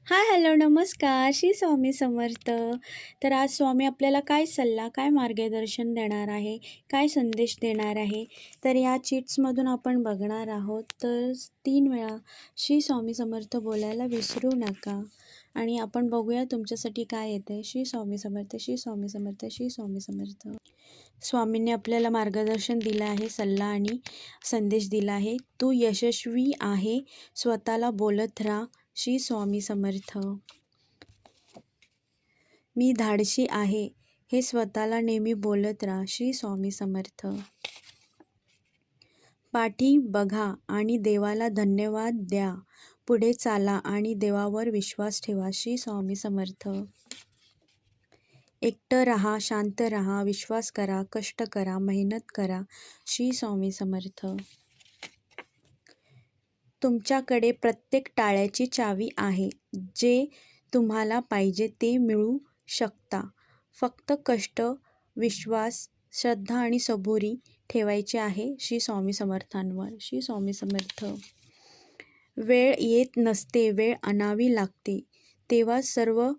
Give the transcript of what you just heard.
हाय, hello, नमस्कार. श्री स्वामी समर्थ. तर आज स्वामी आपल्याला काय सल्ला, काय मार्गदर्शन देणार आहे, काय संदेश देणार आहे, तर या चीट्समधून आपण बघणार आहोत. तर 3 वेळा श्री स्वामी समर्थ बोलायला विसरू नका. आणि आपण बघूया तुमच्यासाठी काय येतं. श्री स्वामी समर्थ, श्री स्वामी समर्थ, श्री स्वामी समर्थ. स्वामींनी आपल्याला मार्गदर्शन दिलं आहे, सल्ला आणि संदेश दिला आहे. तू यशस्वी आहे, स्वतःला बोलत राहा. श्री स्वामी समर्थ. मी धाडशी आहे, हे स्वतःला नेहमी बोलत राहा. श्री स्वामी समर्थ. पाठी बघा आणि देवाला धन्यवाद द्या. पुढे चाला आणि देवावर विश्वास ठेवा. श्री स्वामी समर्थ. एकटं राहा, शांत राहा, विश्वास करा, कष्ट करा, मेहनत करा. श्री स्वामी समर्थ. तुमच्याकडे प्रत्येक टाळ्याची चावी आहे. जे तुम्हाला पाहिजे ते मिळू शकता. फक्त कष्ट, विश्वास, श्रद्धा आणि सबुरी ठेवायची आहे श्री स्वामी समर्थांवर. श्री स्वामी समर्थ. वेळ येत नसते, वेळ आणावी लागते, तेव्हा सर्व